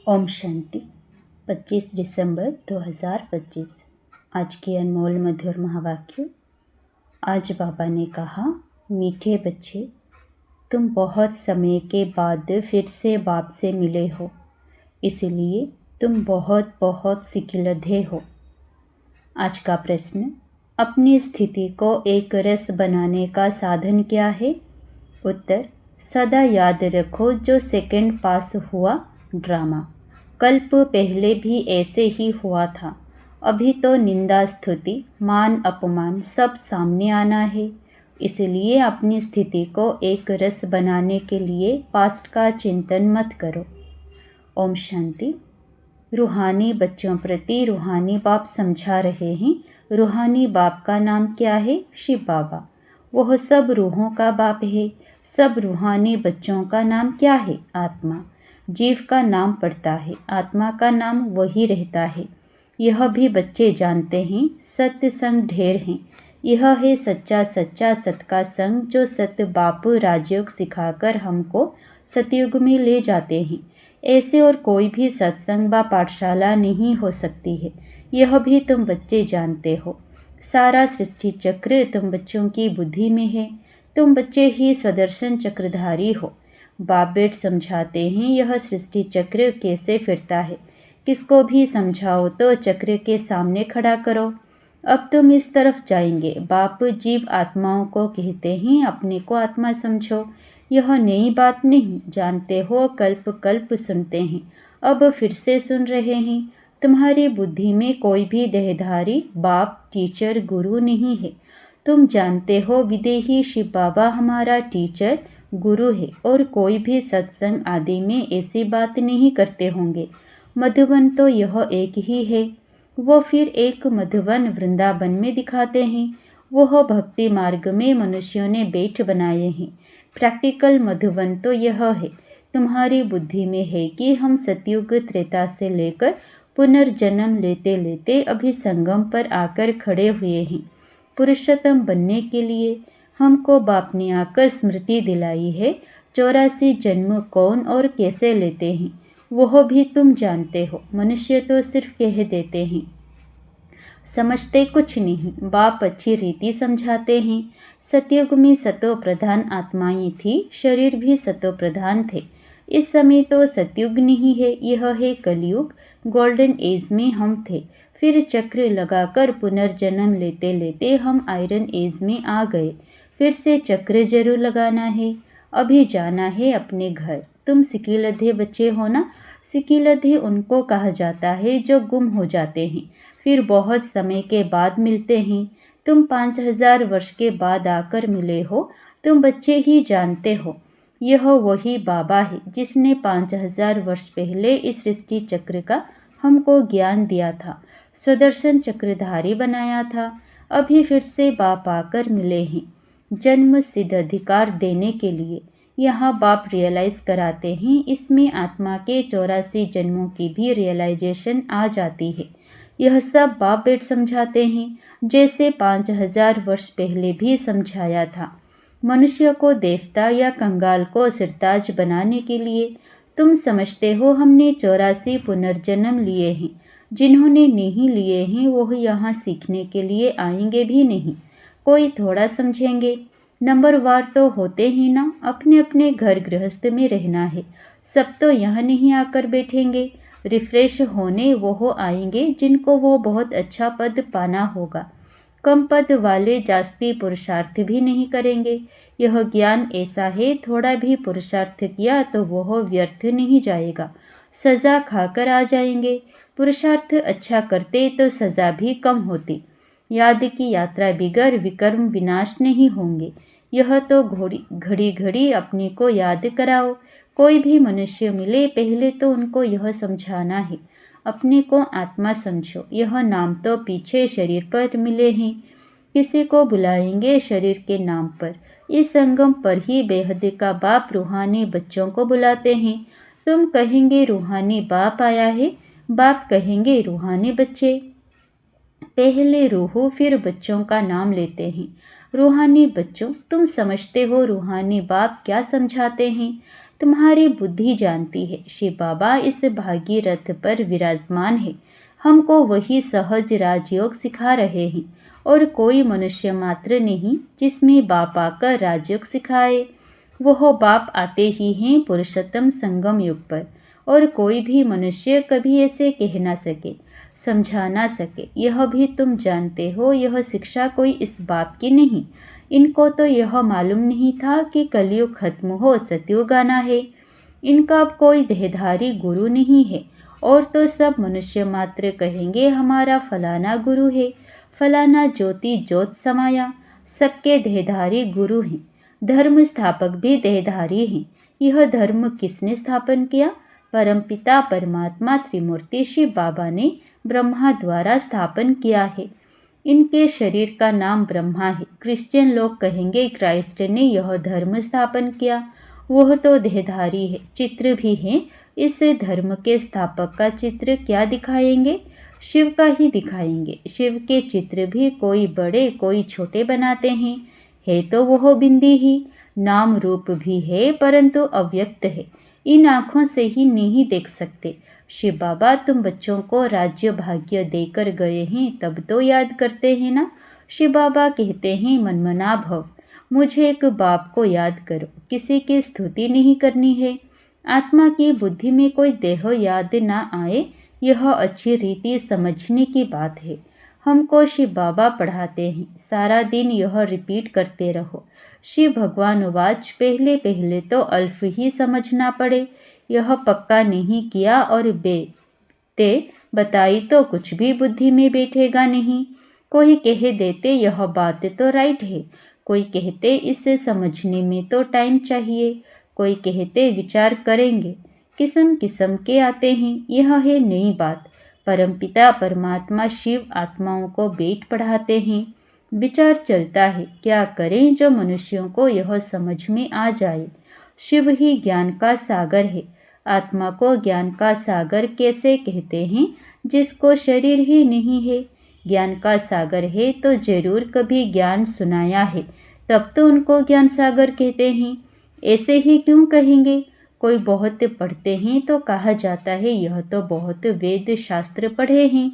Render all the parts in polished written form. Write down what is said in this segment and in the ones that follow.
ओम शांति। 25 दिसंबर 2025। आज की अनमोल मधुर महावाक्य। आज बाबा ने कहा, मीठे बच्चे, तुम बहुत समय के बाद फिर से बाप से मिले हो, इसलिए तुम बहुत बहुत सिकिलधे हो। आज का प्रश्न, अपनी स्थिति को एक रस बनाने का साधन क्या है? उत्तर, सदा याद रखो जो सेकंड पास हुआ ड्रामा कल्प पहले भी ऐसे ही हुआ था। अभी तो निंदा स्तुति मान अपमान सब सामने आना है। इसलिए अपनी स्थिति को एक रस बनाने के लिए पास्ट का चिंतन मत करो। ओम शांति। रूहानी बच्चों प्रति रूहानी बाप समझा रहे हैं। रूहानी बाप का नाम क्या है? शिव बाबा। वह सब रूहों का बाप है। सब रूहानी बच्चों का नाम क्या है? आत्मा। जीव का नाम पड़ता है, आत्मा का नाम वही रहता है। यह भी बच्चे जानते हैं। सत्य संग ढेर हैं। यह है सच्चा सच्चा सत का संग, जो सत्य बाप राजयोग सिखाकर हमको सतयुग में ले जाते हैं। ऐसे और कोई भी सत्संग व पाठशाला नहीं हो सकती है। यह भी तुम बच्चे जानते हो। सारा सृष्टि चक्र तुम बच्चों की बुद्धि में है। तुम बच्चे ही स्वदर्शन चक्रधारी हो। बाप बेट समझाते हैं यह सृष्टि चक्र कैसे फिरता है। किसको भी समझाओ तो चक्र के सामने खड़ा करो। अब तुम इस तरफ जाएंगे। बाप जीव आत्माओं को कहते हैं अपने को आत्मा समझो। यह नई बात नहीं, जानते हो, कल्प कल्प सुनते हैं, अब फिर से सुन रहे हैं। तुम्हारी बुद्धि में कोई भी देहधारी बाप टीचर गुरु नहीं है। तुम जानते हो विदेही शिव बाबा हमारा टीचर गुरु है, और कोई भी सत्संग आदि में ऐसी बात नहीं करते होंगे। मधुबन तो यह एक ही है। वो फिर एक मधुबन वृंदावन में दिखाते हैं। वह भक्ति मार्ग में मनुष्यों ने बैठ बनाए हैं। प्रैक्टिकल मधुबन तो यह है। तुम्हारी बुद्धि में है कि हम सतयुग त्रेता से लेकर पुनर्जन्म लेते लेते अभी संगम पर आकर खड़े हुए हैं। पुरुषोत्तम बनने के लिए हमको बाप ने आकर स्मृति दिलाई है। 84 जन्म कौन और कैसे लेते हैं वह भी तुम जानते हो। मनुष्य तो सिर्फ कह देते हैं, समझते कुछ नहीं। बाप अच्छी रीति समझाते हैं। सतयुग में सतो प्रधान आत्माएं थी, शरीर भी सतो प्रधान थे। इस समय तो सतयुग नहीं है, यह है कलयुग। गोल्डन एज में हम थे, फिर चक्र लगाकर पुनर्जन्म लेते लेते हम आयरन एज में आ गए। फिर से चक्र जरूर लगाना है। अभी जाना है अपने घर। तुम सिकिलधे बच्चे हो ना। सिकिलधे उनको कहा जाता है जो गुम हो जाते हैं, फिर बहुत समय के बाद मिलते हैं। तुम 5000 वर्ष के बाद आकर मिले हो। तुम बच्चे ही जानते हो। यह वही बाबा है जिसने 5000 वर्ष पहले इस सृष्टि चक्र का हमको ज्ञान दिया था, स्वदर्शन चक्रधारी बनाया था। अभी फिर से बाप आकर मिले हैं जन्म सिद्ध अधिकार देने के लिए। यहाँ बाप रियलाइज कराते हैं, इसमें आत्मा के 84 जन्मों की भी रियलाइजेशन आ जाती है। यह सब बाप बेट समझाते हैं, जैसे 5000 वर्ष पहले भी समझाया था। मनुष्य को देवता या कंगाल को सिरताज बनाने के लिए। तुम समझते हो हमने 84 पुनर्जन्म लिए हैं। जिन्होंने नहीं लिए हैं वह यहाँ सीखने के लिए आएंगे भी नहीं। कोई थोड़ा समझेंगे। नंबरवार तो होते ही ना। अपने अपने घर गृहस्थ में रहना है। सब तो यहाँ नहीं आकर बैठेंगे। रिफ्रेश होने वो आएंगे जिनको वो बहुत अच्छा पद पाना होगा। कम पद वाले जास्ती पुरुषार्थ भी नहीं करेंगे। यह ज्ञान ऐसा है, थोड़ा भी पुरुषार्थ किया तो वह व्यर्थ नहीं जाएगा। सज़ा खाकर आ जाएंगे। पुरुषार्थ अच्छा करते तो सज़ा भी कम होती। याद की यात्रा बिगर विकर्म विनाश नहीं होंगे। यह तो घड़ी घड़ी अपने को याद कराओ। कोई भी मनुष्य मिले पहले तो उनको यह समझाना है, अपने को आत्मा समझो। यह नाम तो पीछे शरीर पर मिले हैं। किसी को बुलाएंगे शरीर के नाम पर। इस संगम पर ही बेहद का बाप रूहानी बच्चों को बुलाते हैं। तुम कहेंगे रूहानी बाप आया है, बाप कहेंगे रूहानी बच्चे। पहले रूह फिर बच्चों का नाम लेते हैं। रूहानी बच्चों, तुम समझते हो रूहानी बाप क्या समझाते हैं? तुम्हारी बुद्धि जानती है। शिव बाबा इस भागीरथ पर विराजमान है, हमको वही सहज राजयोग सिखा रहे हैं और कोई मनुष्य मात्र नहीं जिसमें बाप आकर राजयोग सिखाए। वह बाप आते ही हैं पुरुषोत्तम संगम युग पर, और कोई भी मनुष्य कभी ऐसे कह ना सके, समझा ना सके। यह भी तुम जानते हो, यह शिक्षा कोई इस बाप की नहीं। इनको तो यह मालूम नहीं था कि कलयुग खत्म हो सतयुग आना है। इनका अब कोई देहधारी गुरु नहीं है, और तो सब मनुष्य मात्र कहेंगे हमारा फलाना गुरु है, फलाना ज्योति ज्योत समाया। सबके देहधारी गुरु हैं, धर्म स्थापक भी देहधारी हैं। यह धर्म किसने स्थापन किया? परमपिता परमात्मा त्रिमूर्ति शिव बाबा ने ब्रह्मा द्वारा स्थापन किया है। इनके शरीर का नाम ब्रह्मा है। क्रिश्चियन लोग कहेंगे क्राइस्ट ने यह धर्म स्थापन किया। वह तो देहधारी है, चित्र भी है। इस धर्म के स्थापक का चित्र क्या दिखाएंगे? शिव का ही दिखाएंगे। शिव के चित्र भी कोई बड़े कोई छोटे बनाते हैं। है तो वह बिंदी ही, नाम रूप भी है परंतु अव्यक्त है। इन आँखों से ही नहीं देख सकते। शिव बाबा तुम बच्चों को राज्य भाग्य देकर गए हैं, तब तो याद करते हैं ना। शिव बाबा कहते हैं मनमना भव, मुझे एक बाप को याद करो, किसी की स्तुति नहीं करनी है। आत्मा की बुद्धि में कोई देह याद ना आए, यह अच्छी रीति समझने की बात है। हमको शिव बाबा पढ़ाते हैं, सारा दिन यह रिपीट करते रहो। शिव भगवान वाच, पहले पहले तो अल्फ ही समझना पड़े। यह पक्का नहीं किया और बेते बताई तो कुछ भी बुद्धि में बैठेगा नहीं। कोई कह देते यह बात तो राइट है, कोई कहते इसे समझने में तो टाइम चाहिए, कोई कहते विचार करेंगे। किस्म किस्म के आते हैं। यह है नई बात। परमपिता परमात्मा शिव आत्माओं को बैठ पढ़ाते हैं। विचार चलता है, क्या करें जो मनुष्यों को यह समझ में आ जाए। शिव ही ज्ञान का सागर है। आत्मा को ज्ञान का सागर कैसे कहते हैं जिसको शरीर ही नहीं है? ज्ञान का सागर है तो जरूर कभी ज्ञान सुनाया है, तब तो उनको ज्ञान सागर कहते हैं। ऐसे ही क्यों कहेंगे? कोई बहुत पढ़ते हैं तो कहा जाता है यह तो बहुत वेद शास्त्र पढ़े हैं,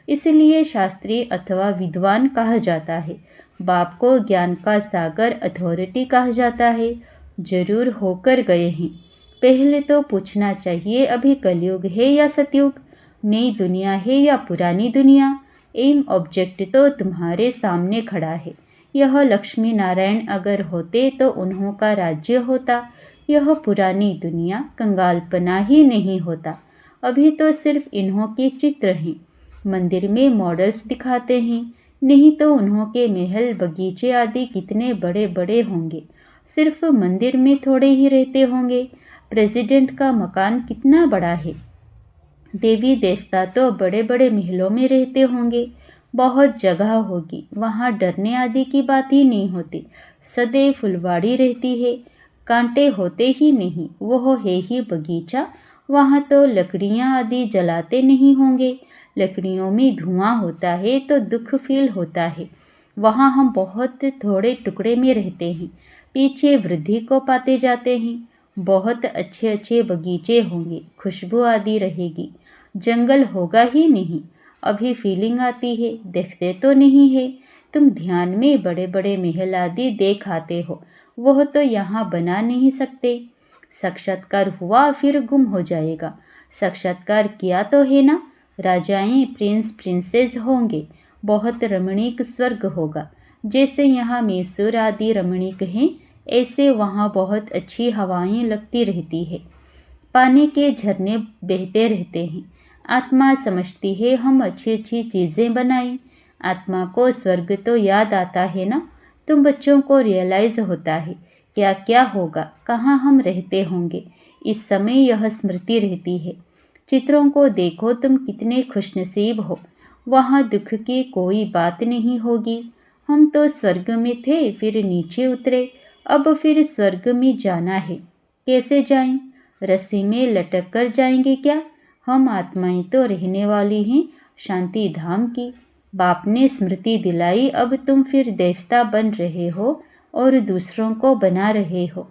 इसलिए शास्त्री अथवा विद्वान कहा जाता है। बाप को ज्ञान का सागर अथॉरिटी कहा जाता है। जरूर होकर गए हैं। पहले तो पूछना चाहिए अभी कलयुग है या सतयुग, नई दुनिया है या पुरानी दुनिया। एम ऑब्जेक्ट तो तुम्हारे सामने खड़ा है। यह लक्ष्मी नारायण अगर होते तो उन्हों का राज्य होता। यह पुरानी दुनिया कंगालपना ही नहीं होता। अभी तो सिर्फ इन्हों के चित्र हैं, मंदिर में मॉडल्स दिखाते हैं, नहीं तो उन्हों के महल बगीचे आदि कितने बड़े बड़े होंगे। सिर्फ मंदिर में थोड़े ही रहते होंगे। प्रेसिडेंट का मकान कितना बड़ा है। देवी देवता तो बड़े बड़े महलों में रहते होंगे, बहुत जगह होगी, वहाँ डरने आदि की बात ही नहीं होती। सदैव फुलवाड़ी रहती है, कांटे होते ही नहीं। वह है ही बगीचा, वहाँ तो लकड़ियाँ आदि जलाते नहीं होंगे। लकड़ियों में धुआं होता है तो दुख फील होता है। वहाँ हम बहुत थोड़े टुकड़े में रहते हैं, पीछे वृद्धि को पाते जाते हैं। बहुत अच्छे अच्छे बगीचे होंगे, खुशबू आदि रहेगी, जंगल होगा ही नहीं। अभी फीलिंग आती है, देखते तो नहीं है। तुम ध्यान में बड़े बड़े महल आदि देख आते हो, वह तो यहाँ बना नहीं सकते। साक्षात्कार हुआ फिर गुम हो जाएगा। साक्षात्कार किया तो है ना। राजाएं प्रिंस प्रिंसेस होंगे, बहुत रमणीक स्वर्ग होगा। जैसे यहाँ मैसूर आदि रमणीक हैं, ऐसे वहाँ बहुत अच्छी हवाएं लगती रहती है, पानी के झरने बहते रहते हैं। आत्मा समझती है हम अच्छी अच्छी चीज़ें बनाएं। आत्मा को स्वर्ग तो याद आता है ना। तुम बच्चों को रियलाइज़ होता है क्या क्या होगा, कहाँ हम रहते होंगे। इस समय यह स्मृति रहती है। चित्रों को देखो, तुम कितने खुशनसीब हो, वहाँ दुख की कोई बात नहीं होगी। हम तो स्वर्ग में थे, फिर नीचे उतरे, अब फिर स्वर्ग में जाना है। कैसे जाएं? रस्सी में लटक कर जाएंगे क्या? हम आत्माएं तो रहने वाली हैं शांति धाम की। बाप ने स्मृति दिलाई, अब तुम फिर देवता बन रहे हो और दूसरों को बना रहे हो।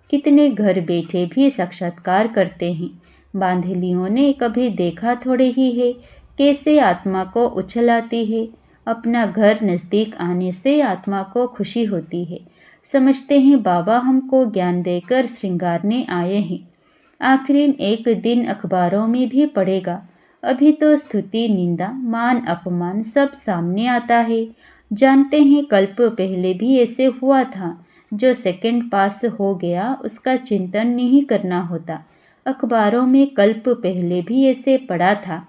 कितने घर बैठे भी साक्षात्कार करते हैं। बांधलियों ने कभी देखा थोड़े ही है कैसे आत्मा को उछलाती है। अपना घर नज़दीक आने से आत्मा को खुशी होती है। समझते हैं बाबा हमको ज्ञान देकर श्रृंगारने आए हैं। आखिरी एक दिन अखबारों में भी पड़ेगा। अभी तो स्तुति, निंदा, मान, अपमान सब सामने आता है। जानते हैं कल्प पहले भी ऐसे हुआ था। जो सेकंड पास हो गया उसका चिंतन नहीं करना होता। अखबारों में कल्प पहले भी ऐसे पड़ा था।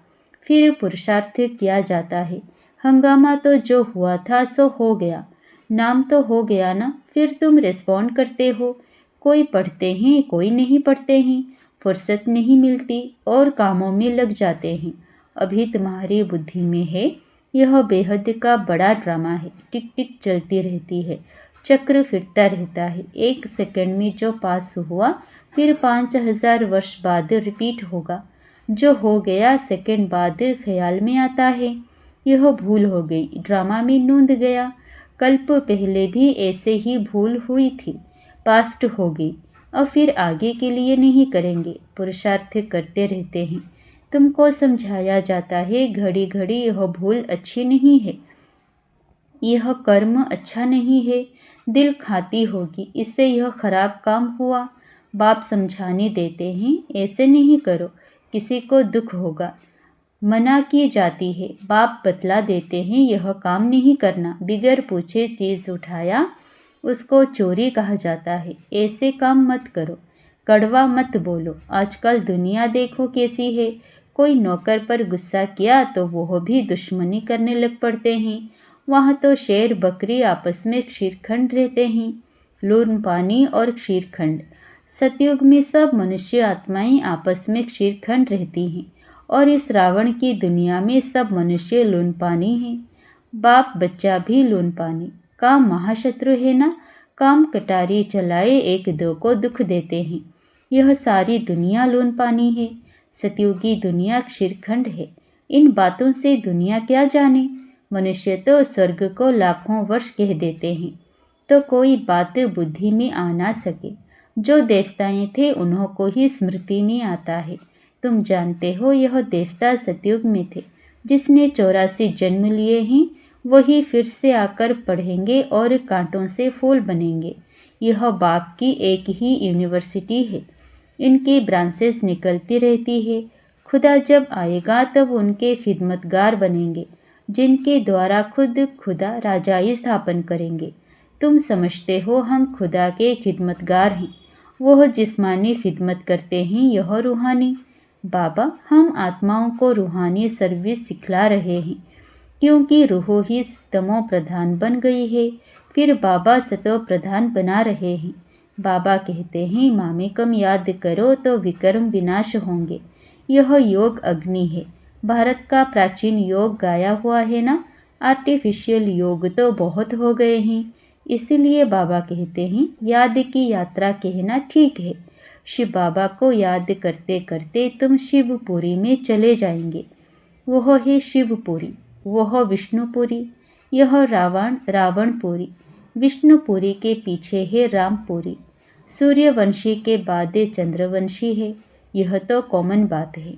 फिर पुरुषार्थ किया जाता है। हंगामा तो जो हुआ था सो हो गया। नाम तो हो गया ना, फिर तुम रिस्पॉन्ड करते हो। कोई पढ़ते हैं, कोई नहीं पढ़ते हैं। फुर्सत नहीं मिलती और कामों में लग जाते हैं। अभी तुम्हारी बुद्धि में है यह बेहद का बड़ा ड्रामा है। टिक टिक चलती रहती है, चक्र फिरता रहता है। एक सेकंड में जो पास हुआ फिर 5000 वर्ष बाद रिपीट होगा। जो हो गया सेकंड बाद ख्याल में आता है। यह भूल हो गई, ड्रामा में नूंद गया। कल्प पहले भी ऐसे ही भूल हुई थी, पास्ट हो गई। और फिर आगे के लिए नहीं करेंगे, पुरुषार्थ करते रहते हैं। तुमको समझाया जाता है घड़ी घड़ी यह भूल अच्छी नहीं है, यह कर्म अच्छा नहीं है, दिल खाती होगी, इससे यह खराब काम हुआ। बाप समझाने देते हैं ऐसे नहीं करो, किसी को दुख होगा। मना की जाती है, बाप बतला देते हैं यह काम नहीं करना। बिगर पूछे चीज़ उठाया उसको चोरी कहा जाता है। ऐसे काम मत करो, कड़वा मत बोलो। आजकल दुनिया देखो कैसी है। कोई नौकर पर गुस्सा किया तो वह भी दुश्मनी करने लग पड़ते हैं। वहाँ तो शेर बकरी आपस में क्षीरखंड रहते हैं। लून पानी और क्षीरखंड। सतयुग में सब मनुष्य आत्माएं आपस में क्षीरखंड रहती हैं और इस रावण की दुनिया में सब मनुष्य लून पानी हैं। बाप बच्चा भी लून पानी। काम महाशत्रु है ना। काम कटारी चलाए एक दो को दुख देते हैं। यह सारी दुनिया लून पानी है। सतयुगी दुनिया क्षीरखंड है। इन बातों से दुनिया क्या जाने। मनुष्य तो स्वर्ग को लाखों वर्ष कह देते हैं तो कोई बात बुद्धि में आ ना सके। जो देवताएं थे उन्हों को ही स्मृति में आता है। तुम जानते हो यह देवता सतयुग में थे। जिसने 84 जन्म लिए हैं वही फिर से आकर पढ़ेंगे और कांटों से फूल बनेंगे। यह बाप की एक ही यूनिवर्सिटी है। इनकी ब्रांचेस निकलती रहती है। खुदा जब आएगा तब उनके खिदमतगार बनेंगे, जिनके द्वारा खुद खुदा राजाई स्थापन करेंगे। तुम समझते हो हम खुदा के खिदमतगार हैं। वह जिस्मानी खिदमत करते हैं, यह रूहानी। बाबा हम आत्माओं को रूहानी सर्विस सिखला रहे हैं क्योंकि रूह ही तमो प्रधान बन गई है। फिर बाबा सतो प्रधान बना रहे हैं। बाबा कहते हैं मामेकम याद करो तो विक्रम विनाश होंगे। यह योग अग्नि है। भारत का प्राचीन योग गाया हुआ है ना। आर्टिफिशियल योग तो बहुत हो गए हैं। इसीलिए बाबा कहते हैं याद की यात्रा कहना ठीक है। शिव बाबा को याद करते करते तुम शिवपुरी में चले जाएंगे। वह है शिवपुरी, वह विष्णुपुरी। यह रावणपुरी। विष्णुपुरी के पीछे है रामपुरी। सूर्यवंशी के बाद चंद्रवंशी है। यह तो कॉमन बात है।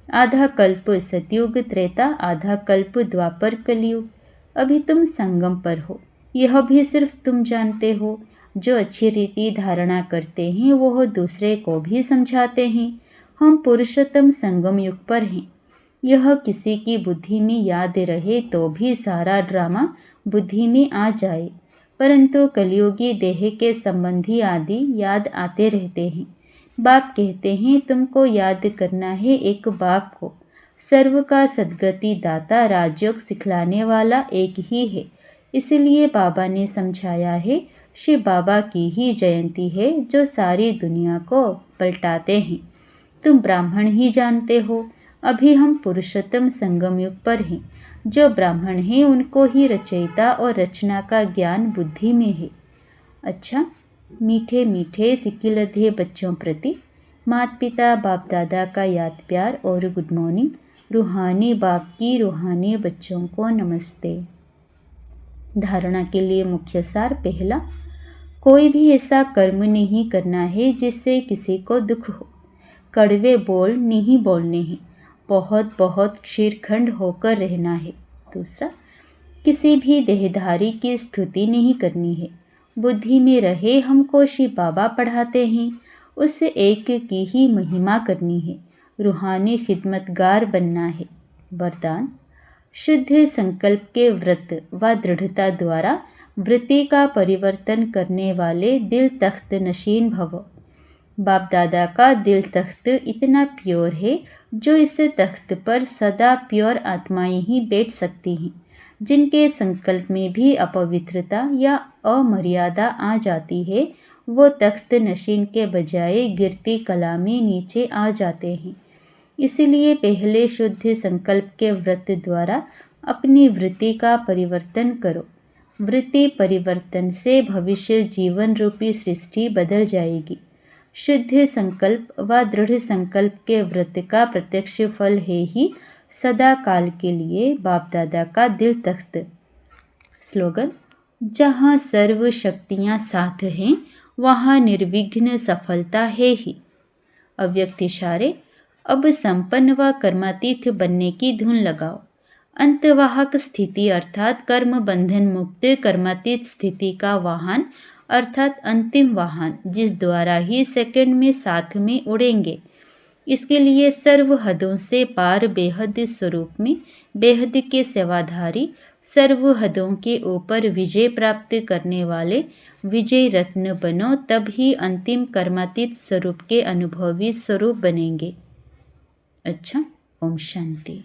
आधा कल्प सतयुग त्रेता, आधा कल्प द्वापर कलयुग। अभी तुम संगम पर हो, यह भी सिर्फ तुम जानते हो। जो अच्छी रीति धारणा करते हैं वह दूसरे को भी समझाते हैं। हम पुरुषोत्तम संगम युग पर हैं। यह किसी की बुद्धि में याद रहे तो भी सारा ड्रामा बुद्धि में आ जाए, परंतु कलयुगी देह के संबंधी आदि याद आते रहते हैं। बाप कहते हैं तुमको याद करना है एक बाप को। सर्व का सद्गति दाता राजयोग सिखलाने वाला एक ही है। इसलिए बाबा ने समझाया है शिव बाबा की ही जयंती है जो सारी दुनिया को पलटाते हैं। तुम ब्राह्मण ही जानते हो। अभी हम पुरुषोत्तम संगम युग पर हैं। जो ब्राह्मण हैं उनको ही रचयिता और रचना का ज्ञान बुद्धि में है। अच्छा, मीठे मीठे सिकिलधे बच्चों प्रति माता पिता बाप दादा का याद प्यार और गुड मॉर्निंग। रूहानी बाप की रूहानी बच्चों को नमस्ते। धारणा के लिए मुख्य सार। पहला, कोई भी ऐसा कर्म नहीं करना है जिससे किसी को दुख हो। कड़वे बोल नहीं बोलने हैं। बहुत बहुत क्षीरखंड होकर रहना है। दूसरा, किसी भी देहधारी की स्तुति नहीं करनी है। बुद्धि में रहे हमको शिव बाबा पढ़ाते हैं, उस एक की ही महिमा करनी है। रूहानी खिदमतगार बनना है। वरदान, शुद्ध संकल्प के व्रत व दृढ़ता द्वारा वृत्ति का परिवर्तन करने वाले दिल तख्त नशीन भव। बाप दादा का दिल तख्त इतना प्योर है जो इस तख्त पर सदा प्योर आत्माएं ही बैठ सकती हैं। जिनके संकल्प में भी अपवित्रता या अमर्यादा आ जाती है, वो तख्त नशीन के बजाय गिरती कला में नीचे आ जाते हैं। इसलिए पहले शुद्ध संकल्प के व्रत द्वारा अपनी वृत्ति का परिवर्तन करो। वृत्ति परिवर्तन से भविष्य जीवन रूपी सृष्टि बदल जाएगी। शुद्ध संकल्प व दृढ़ संकल्प के व्रत का प्रत्यक्ष फल है ही सदा काल के लिए बाप दादा का दिल तख्त। स्लोगन, जहाँ सर्व शक्तियाँ साथ हैं वहाँ निर्विघ्न सफलता है ही। अव्यक्त इशारे, अब संपन्न व कर्मातीत बनने की धुन लगाओ। अंतवाहक स्थिति अर्थात कर्म बंधन मुक्त कर्मातीत स्थिति का वाहन अर्थात अंतिम वाहन, जिस द्वारा ही सेकंड में साथ में उड़ेंगे। इसके लिए सर्व हदों से पार बेहद स्वरूप में बेहद के सेवाधारी, सर्व हदों के ऊपर विजय प्राप्त करने वाले विजय रत्न बनो, तब ही अंतिम कर्मातीत स्वरूप के अनुभवी स्वरूप बनेंगे। अच्छा, ओम शांति।